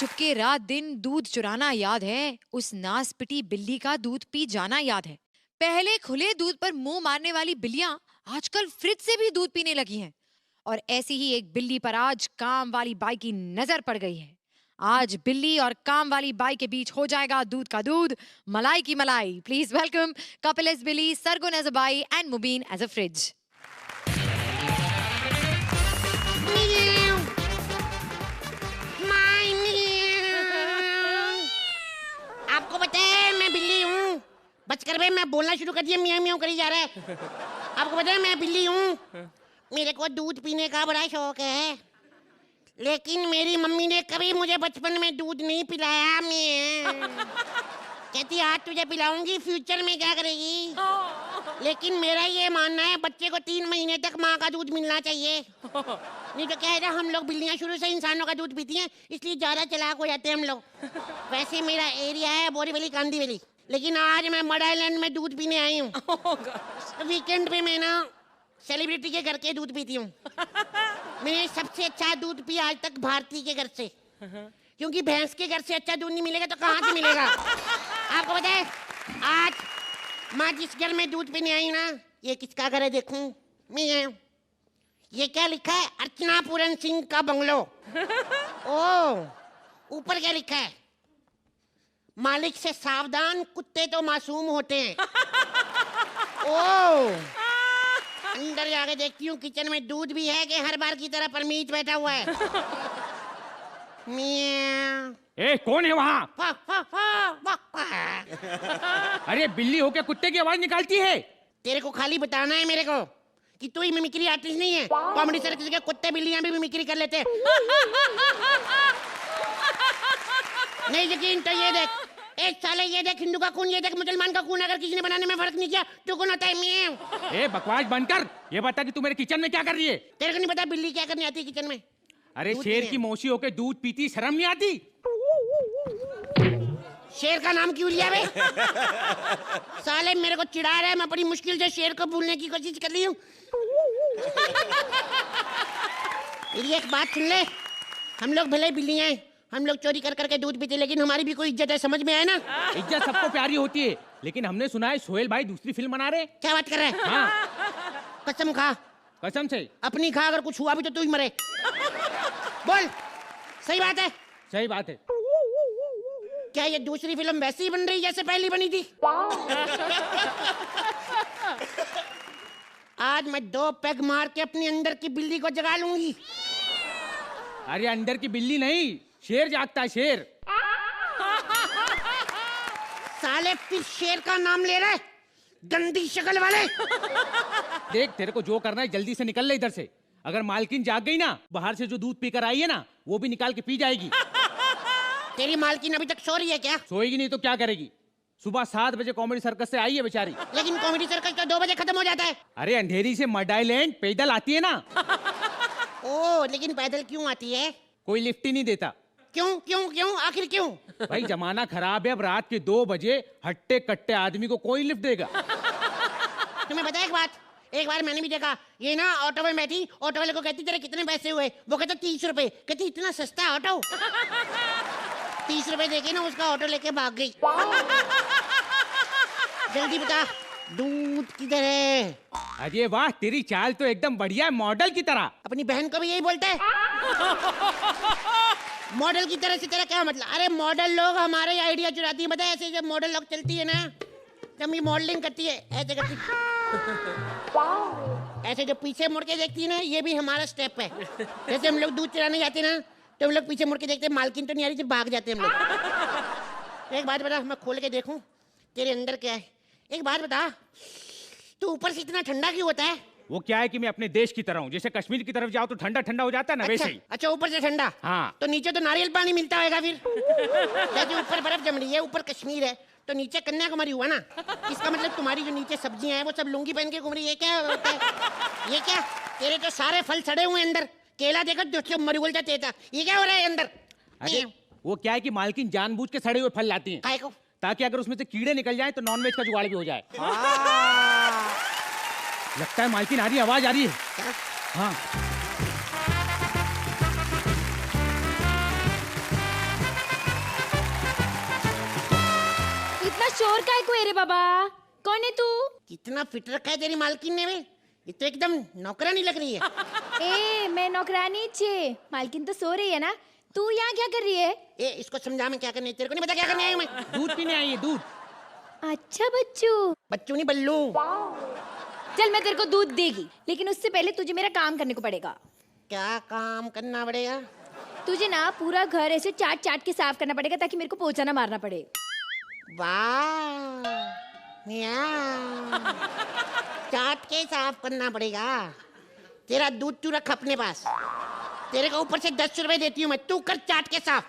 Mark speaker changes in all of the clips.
Speaker 1: छुपके रात दिन दूध चुराना याद है, उस नास पिटी बिल्ली का दूध पी जाना याद है। पहले खुले दूध पर मुंह मारने वाली बिल्लियां आजकल फ्रिज से भी दूध पीने लगी हैं। और ऐसी ही एक बिल्ली पर आज काम वाली बाई की नजर पड़ गई है। आज बिल्ली और काम वाली बाई के बीच हो जाएगा दूध का दूध, मलाई की मलाई। प्लीज वेलकम कपिल एज बिल्ली, सरगुन एज अ बाई and Mubeen as a fridge.
Speaker 2: आपको पता है मैं बिल्ली हूँ। बचकर भाई मैं बोलना शुरू कर दिया, मियाँ मियाँ करी जा रहा है। आपको पता है मैं बिल्ली हूँ। मेरे को दूध पीने का बड़ा शौक है, लेकिन मेरी मम्मी ने कभी मुझे बचपन में दूध नहीं पिलाया। मैं कहती आज तुझे पिलाऊंगी, फ्यूचर में क्या करेगी। लेकिन मेरा ये मानना है बच्चे को 3 महीने तक माँ का दूध मिलना चाहिए। नहीं तो क्या है ना, हम लोग बिल्लियाँ शुरू से इंसानों का दूध पीती हैं, इसलिए ज़्यादा चालाक हो जाते हैं हम लोग। वैसे मेरा एरिया है बोरीवली कांदीवली, लेकिन आज मैं मड आइलैंड में दूध पीने आई हूँ। वीकेंड पे मैं ना सेलिब्रिटी के घर के दूध पीती हूँ। मैंने सबसे अच्छा दूध पिया आज तक भारती के घर से, क्योंकि भैंस के घर से अच्छा दूध नहीं मिलेगा तो कहाँ से मिलेगा। आपको पता है आज माँ जिस घर में दूध पीने आई ना, ये किसका घर है देखूं मैं। ये क्या लिखा है, अर्चना पूरन सिंह का बंगलो। ओ ऊपर क्या लिखा है, मालिक से सावधान कुत्ते तो मासूम होते हैं। ओ अंदर जाके देखती हूँ किचन में दूध भी है कि हर बार की तरह परमीत बैठा हुआ है।
Speaker 3: ए, कौन है वहाँ? अरे बिल्ली होके कुत्ते की आवाज निकालती है।
Speaker 2: तेरे को खाली बताना है मेरे को कि तू ही मिमिक्री आर्टिस्ट नहीं है। कॉमेडी सर्कस के कुत्ते बिल्लियां भी मिमिक्री कर लेते हैं। नहीं यकीन तो ये देख, एक साले ये देख हिंदू का खून, ये देख मुसलमान का खून। अगर किसी ने बनाने में फर्क नहीं किया तो कौन होता है? मैं।
Speaker 3: ए बकवास बंद कर, ये बता कि तू मेरे किचन में क्या कर रही है?
Speaker 2: तेरे को नहीं पता बिल्ली क्या करने आती है किचन में?
Speaker 3: अरे शेर की मौसी होके दूध पीती, शर्म नहीं आती?
Speaker 2: शेर का नाम क्यों लिया बे? साले मेरे को चिढ़ा रहा है, मैं बड़ी मुश्किल से शेर को भूलने की कोशिश कर रही हूँ। मेरी एक बात सुन ले, हम लोग भले बिल्लियाँ हैं, हम लोग चोरी कर करके दूध पीते, लेकिन हमारी भी कोई इज्जत है, समझ में आया ना?
Speaker 3: इज्जत सबको प्यारी होती है, लेकिन हमने सुना है सोहेल भाई दूसरी फिल्म बना रहे।
Speaker 2: क्या बात कर रहे हैं?
Speaker 3: हाँ।
Speaker 2: कसम खा।
Speaker 3: कसम से?
Speaker 2: अपनी खा, अगर कुछ हुआ भी तो तू ही मरे। बोल, सही बात है?
Speaker 3: सही बात है।
Speaker 2: क्या ये दूसरी फिल्म वैसी ही बन रही जैसे पहली बनी थी? आज मैं 2 पैग मार के अपनी अंदर की बिल्ली को जगा लूंगी।
Speaker 3: अरे अंदर की बिल्ली नहीं, शेर जागता है, शेर।
Speaker 2: साले फिर शेर का नाम ले रहे, गंदी शक्ल वाले।
Speaker 3: देख तेरे को जो करना है जल्दी से निकल ले इधर से। अगर मालकिन जाग गई ना, बाहर से जो दूध पीकर आई है ना, वो भी निकाल के पी जाएगी।
Speaker 2: तेरी मालकिन अभी तक सो रही है क्या?
Speaker 3: सोएगी नहीं तो क्या करेगी? सुबह 7 बजे कॉमेडी सर्कस से आई है बेचारी।
Speaker 2: लेकिन कॉमेडी सर्कस तो 2 बजे खत्म हो जाता है।
Speaker 3: अरे अंधेरी से मड आइलैंड पैदल आती है ना।
Speaker 2: ओ लेकिन पैदल क्यों आती है?
Speaker 3: कोई लिफ्ट ही नहीं देता।
Speaker 2: क्यों क्यों क्यों आखिर क्यों?
Speaker 3: भाई जमाना खराब है, अब रात के 2 बजे हट्टे कट्टे आदमी को कोई लिफ्ट देगा?
Speaker 2: तुम्हें पता है एक बात, एक बार मैंने भी देखा, ये ना ऑटो में बैठी, ऑटो वाले को कहती तेरे कितने पैसे हुए? वो कहता 30 रुपए। कहती इतना सस्ता ऑटो? 30 रुपए देके ना उसका ऑटो लेके भाग गई। जल्दी बता दूध किधर है?
Speaker 3: अरे वाह, तेरी चाल तो एकदम बढ़िया है, मॉडल की तरह।
Speaker 2: अपनी बहन को भी यही बोलता है? मॉडल की तरह से तेरा क्या मतलब? अरे मॉडल लोग हमारे आइडिया चुराती है, पता है? ऐसे जब मॉडल लोग चलती है ना, जब ये मॉडलिंग करती है ऐसे करती, ऐसे जो पीछे मुड़ के देखती है ना, ये भी हमारा स्टेप है। जैसे हम लोग दूध चुराने जाते हैं ना, तो हम लोग पीछे मुड़ के देखते हैं मालकिन तो नहीं आ रही, तो भाग जाते हैं हम लोग। एक बात बता, मैं खोल के देखूं तेरे अंदर क्या है? एक बात बता, तू ऊपर से इतना ठंडा क्यों होता है?
Speaker 3: वो क्या है कि मैं अपने देश की तरह हूँ, जैसे कश्मीर की तरफ जाओ तो ठंडा ठंडा हो जाता है ना, वैसे ही।
Speaker 2: अच्छा ऊपर से ठंडा?
Speaker 3: हाँ।
Speaker 2: तो नीचे तो नारियल पानी मिलता होगा फिर। जैसे ऊपर बर्फ जम रही है, ऊपर कश्मीर है, तो नीचे कन्याकुमारी हुआ ना। इसका मतलब तुम्हारी जो नीचे सब्जियां हैं वो सब लुंगी पहन के घूम रही है। क्या होता है? ये क्या? तेरे तो सारे फल सड़े हुए अंदर। केला देखा जो मरुगल जाते था, ये क्या हो रहा है अंदर?
Speaker 3: अरे वो क्या है कि मालकिन जानबूझ के सड़े हुए फल लाती हैं।
Speaker 2: काय को?
Speaker 3: ताकि अगर उसमें से कीड़े निकल जाए तो नॉनवेज का जुगाड़ भी हो जाए। लगता है मालकिन आ रही है, आवाज आ रही है। हाँ
Speaker 4: शोर काय को है रे बाबा? कौन है तू?
Speaker 2: कितना फिट रखा है तेरी मालकिन ने? वे ये तो एकदम नौकरानी लग रही है।
Speaker 4: ए मैं नौकरानी छे, मालकिन तो सो रही है ना। तू यहाँ क्या कर रही है?
Speaker 2: ए इसको समझा मैं क्या करने, तेरे को नहीं पता क्या करने आई हूं मैं?
Speaker 3: दूध पीने आई है, दूध।
Speaker 4: अच्छा बच्चू,
Speaker 2: बच्चू नहीं बल्लू।
Speaker 4: चल मैं तेरे को दूध देगी, लेकिन उससे पहले तुझे मेरा काम करने को पड़ेगा।
Speaker 2: क्या काम करना पड़ेगा?
Speaker 4: तुझे ना पूरा घर ऐसे चाट चाट के साफ करना पड़ेगा ताकि मेरे को पोछा ना मारना पड़े।
Speaker 2: वाह मियां, चाट के साफ करना पड़ेगा। तेरा दूध तू रख अपने पास, तेरे को ऊपर से 10 रुपए देती हूँ मैं, तू कर चाट के साफ।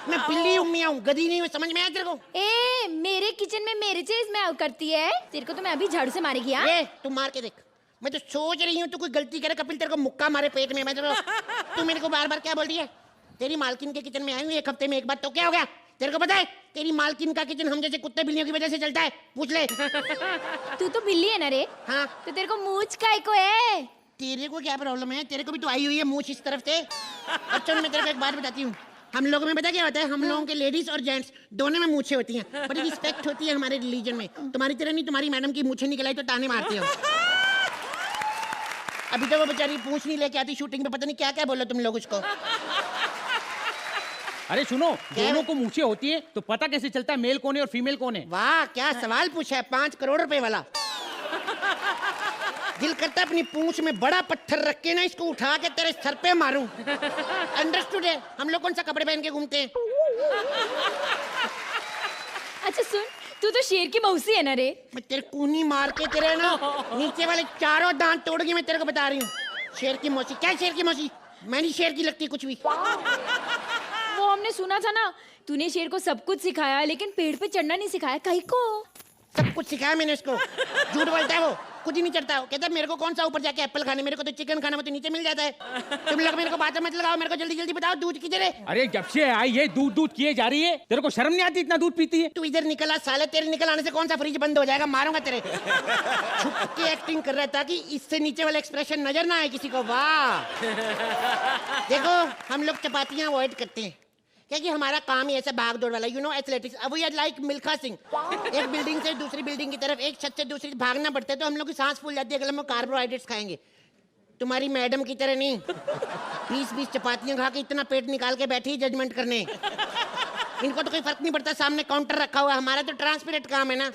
Speaker 2: मैं बिल्ली हूँ मियां हूँ, गधी नहीं हूँ, समझ में आया तेरे को?
Speaker 4: ए मेरे किचन में मेरे चीज में आउ करती है, तेरे को तो मैं अभी झाड़ू से मारेगी। हाँ
Speaker 2: ए तू मार के देख। मैं तो सोच रही हूँ तू कोई गलती करे कपिल तेरे को मुक्का मारे पेट में। मैं तेरे को, तू मेरे को बार बार क्या बोल रही है? तेरी मालकिन के किचन में आई हूँ 1 हफ्ते में एक बार, तो क्या हो गया? तेरे को पता है तेरी मालकिन का किचन हम जैसे कुत्ते बिल्लियों की वजह से चलता है, पूछ ले।
Speaker 4: तू तो बिल्ली है ना रे?
Speaker 2: हाँ
Speaker 4: तो तेरे को मूंछ काय को है?
Speaker 2: तेरे को क्या प्रॉब्लम है? तेरे को भी तो आई हुई है मूंछ इस तरफ से। अच्छा मैं तेरे को एक बात बताती हूँ, हम लोगों में पता क्या होता है? हम लोगों के लेडीज और जेंट्स दोनों में मूंछें होती हैं, बड़ी रिस्पेक्ट होती है हमारे रिलीजन में। तुम्हारी तरह नहीं, तुम्हारी मैडम की मूंछें निकल आई तो ताने मारते हो। अभी तो वो बेचारी पूंछ नहीं लेके आती शूटिंग पे, पता नहीं क्या क्या बोलो तुम लोग उसको।
Speaker 3: अरे सुनो, दोनों को मूछें होती है तो पता कैसे चलता है मेल कौन है और फीमेल कौन है?
Speaker 2: वाह क्या सवाल पूछा है, 5 करोड़ रुपए वाला। दिल करता है अपनी पूंछ में बड़ा पत्थर रख के ना इसको उठा के तेरे सर पे मारूं। अंडरस्टूड है? हम लोग कौन सा कपड़े पहन के घूमते हैं?
Speaker 4: अच्छा सुन, तू तो शेर की मौसी है ना रे?
Speaker 2: मैं तेरे कूनी मार के तेरे ना नीचे वाले चारों दांत तोड़ूंगी, मैं तेरे को बता रही हूँ। शेर की मौसी? क्या शेर की मौसी? मैं नहीं शेर की लगती कुछ भी।
Speaker 4: वो हमने सुना था ना, तूने शेर को सब कुछ सिखाया लेकिन पेड़ पे चढ़ना नहीं सिखाया, कहीं को?
Speaker 2: सब कुछ सिखाया मैंने इसको। झूठ बोलता है वो, कुछ ही नहीं चढ़ता। वो कहता है मेरे को कौन सा ऊपर जाके एप्पल खाने, मेरे को तो चिकन खाना, वो तो नीचे मिल जाता है। तुम लोग मेरे को बातें मत लगाओ, मेरे को जल्दी जल्दी बताओ दूध किधर है?
Speaker 3: अरे जब से आई है दूध दूध किए जा रही है, तेरे को शर्म नहीं आती इतना दूध पीती है?
Speaker 2: तू इधर निकला साले, तेरे निकल आने से कौन सा फ्रिज बंद हो जाएगा? मारूंगा तेरे। छुप के एक्टिंग कर रहा था कि इससे नीचे वाला एक्सप्रेशन नजर ना आए किसी को। वाह देखो हम लोग चपातियां अवॉइड करते हैं क्योंकि हमारा काम ही ऐसा भाग दौड़ वाला, यू नो एथलेटिक्स। अब we are like Milkha Singh, एक बिल्डिंग से दूसरी बिल्डिंग की तरफ, एक छत से दूसरी भागना पड़ता है, तो हम लोग की सांस फूल जाती है अगर हम कार्बोहाइड्रेट्स खाएंगे। तुम्हारी मैडम की तरह नहीं 20-20 चपातियां खा के इतना पेट निकाल के बैठी जजमेंट करने। इनको तो कोई फर्क नहीं पड़ता, सामने काउंटर रखा हुआ, हमारा तो ट्रांसपेरेंट काम है ना।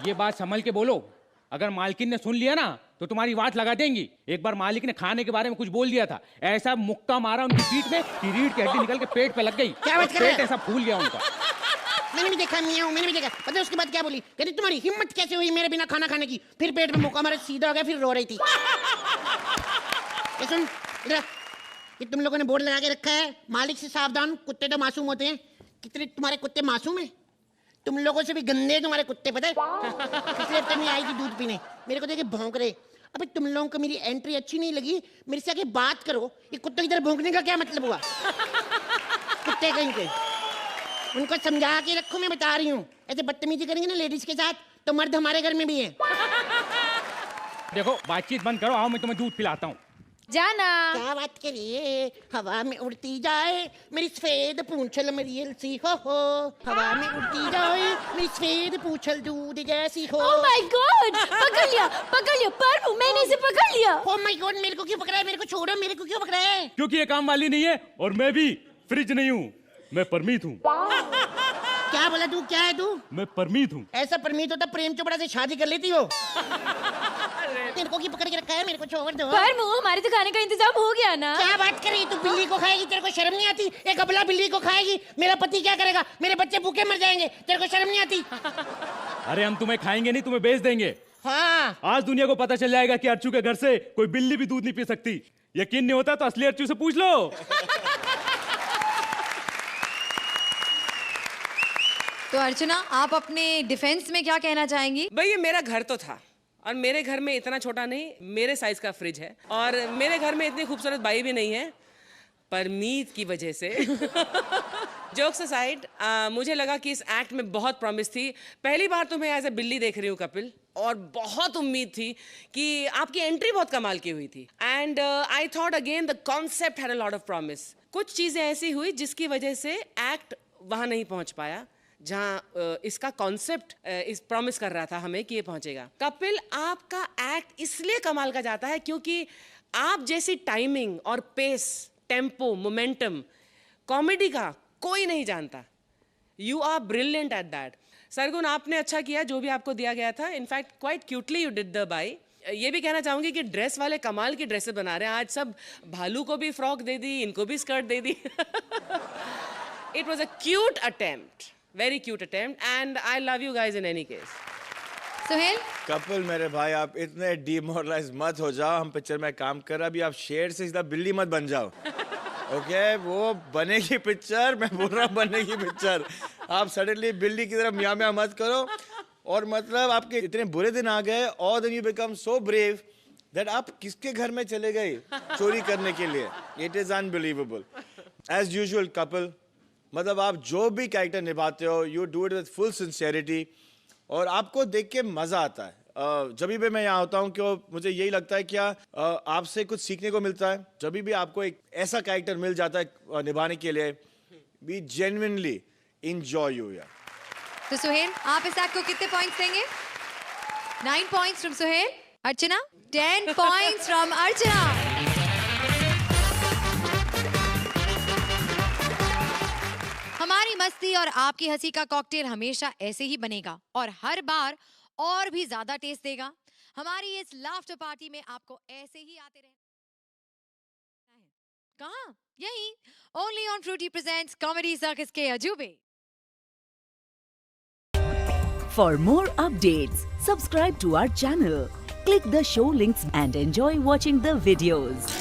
Speaker 3: ये बात संभल के बोलो, अगर मालकिन ने सुन लिया ना तो तुम्हारी वाट लगा देंगी। एक बार मालिक ने खाने के बारे में कुछ बोल दिया था, ऐसा मुक्का मारा उनकी पीठ में कि रीढ़ की हड्डी निकल के पेट पे लग गई।
Speaker 2: क्या बात कर रहे
Speaker 3: पेट
Speaker 2: हैं?
Speaker 3: ऐसा फूल गया उनका।
Speaker 2: मैंने भी देखा मियां, मैंने भी देखा। पता है उसके बाद क्या बोली? कहती तुम्हारी हिम्मत कैसे हुई मेरे बिना खाना खाने की? फिर पेट में मुक्का मारा, सीधा हो गया, फिर रो रही थी। ये सुन इधर, ये तुम लोगों ने बोर्ड लगा के रखा है मालिक से सावधान, कुत्ते तो मासूम होते हैं। कितने तुम्हारे कुत्ते मासूम हैं? तुम लोगों से भी गंदे तुम्हारे कुत्ते, पता है? पिछले हफ्ते नहीं आएगी दूध पीने, मेरे को देखे भौंक रहे। अबे तुम लोगों को मेरी एंट्री अच्छी नहीं लगी, मेरे से आके बात करो। ये कुत्तों की तरह भौंकने का क्या मतलब हुआ? कुत्ते कहीं के, उनको समझा के रखो, मैं बता रही हूँ। ऐसे बदतमीजी करेंगे ना लेडीज के साथ तो मर्द हमारे घर में भी है।
Speaker 3: देखो बातचीत बंद करो, आओ मैं तुम्हें दूध पिलाता हूँ।
Speaker 4: जाना।
Speaker 2: क्या बात करिए, हवा में उड़ती जाए मेरी सफेद पूंछल मरियल सी हो, हवा में उड़ती जाए मेरी सफेद पूंछल दूध जैसी हो।
Speaker 4: ओह माय गॉड, पकड़ लिया पर मैंने इसे पकड़ लिया।
Speaker 2: ओह माय गॉड, मेरे को क्यों पकड़ा है? मेरे को छोड़ो, मेरे को क्यों पकड़ा है?
Speaker 3: क्योंकि ये काम वाली नहीं है और मैं भी फ्रिज नहीं हूँ, मैं परमीत हूँ।
Speaker 2: क्या बोला तू? क्या है तू?
Speaker 3: मैं परमीत हूँ।
Speaker 2: ऐसा परमीत होता प्रेम चोपड़ा से शादी कर लेती हो। तेरे को की पकड़ के रखा है, मेरे को छोड़ दो।
Speaker 4: पर मुंह हमारे तो खाने का इंतजाम हो गया ना।
Speaker 2: क्या बात कर रही? तू बिल्ली को खाएगी, तेरे को शर्म नहीं आती? एक अबला बिल्ली को खाएगी, मेरा पति क्या करेगा? मेरे बच्चे भूखे मर जाएंगे, तेरे को शर्म नहीं आती?
Speaker 3: अरे हम तुम्हें खाएंगे नहीं, तुम्हें बेच देंगे।
Speaker 2: हाँ
Speaker 3: आज दुनिया को पता चल जाएगा कि अर्चू के घर से कोई बिल्ली भी दूध नहीं पी सकती। यकीन नहीं होता तो असली अर्चू से पूछ लो।
Speaker 1: तो अर्चना, आप अपने डिफेंस में क्या कहना चाहेंगी?
Speaker 5: भाई ये मेरा घर तो था और मेरे घर में इतना छोटा नहीं, मेरे साइज का फ्रिज है और मेरे घर में इतनी खूबसूरत बाई भी नहीं है। परमीत की वजह से जोक्स असाइड, मुझे लगा कि इस एक्ट में बहुत प्रॉमिस थी। पहली बार तुम्हें एज ए बिल्ली देख रही हूँ कपिल, और बहुत उम्मीद थी कि आपकी एंट्री बहुत कमाल की हुई थी। And I thought again the concept had a lot of promise. कुछ चीजें ऐसी हुई जिसकी वजह से एक्ट वहां नहीं पहुंच पाया। जहाँ इसका कॉन्सेप्ट इस प्रॉमिस कर रहा था हमें कि ये पहुंचेगा। कपिल, आपका एक्ट इसलिए कमाल का जाता है क्योंकि आप जैसी टाइमिंग और पेस, टेम्पो, मोमेंटम कॉमेडी का कोई नहीं जानता। You are brilliant at that. Sargun, आपने अच्छा किया जो भी आपको दिया गया था। In fact quite cutely you did the बाई। ये भी कहना चाहूंगी कि ड्रेस वाले कमाल की ड्रेसेस बना रहे हैं। आज सब भालू को भी फ्रॉक दे दी, इनको भी स्कर्ट दे दी। It was a cute attempt, very cute attempt, and I love you guys in any case.
Speaker 1: Suhail,
Speaker 6: Kapil मेरे भाई, आप इतने डिमोरलाइज मत हो जाओ। हम पिक्चर में काम कर रहे, अभी आप शेर से सीधा बिल्ली मत बन जाओ। ओके, वो बनेगी पिक्चर, मैं बोल रहा हूँ बनेगी पिक्चर। आप सडनली बिल्ली की तरफ म्याँ म्याँ मत करो। और मतलब आपके इतने बुरे दिन आ गए, और then you become so brave that आप किसके घर में चले गए चोरी करने के लिए। It is unbelievable. As usual Kapil, मतलब आप जो भी कैरेक्टर निभाते हो, you do it with full sincerity, और आपको देख के मजा आता है। जब भी मैं यहाँ होता हूँ क्यों, मुझे यही लगता है क्या आपसे कुछ सीखने को मिलता है। जब भी आपको एक ऐसा कैरेक्टर मिल जाता है निभाने के लिए, वी जेन्युइनली एंजॉय यू यार।
Speaker 1: तो सुहेल, आप इस एक्ट को कितने पॉइंट्स देंगे? 9 points from Suhel. Archana, 10 points from Archana. हमारी मस्ती और आपकी हंसी का कॉकटेल हमेशा ऐसे ही बनेगा और हर बार और भी ज्यादा टेस्ट देगा। हमारी इस लाफ्टर पार्टी में आपको ऐसे ही आते रहना है। कहाँ? यही, only on Frooti presents comedy circus के अजूबे।
Speaker 7: For more updates, subscribe to our channel, click the show links and enjoy watching the videos.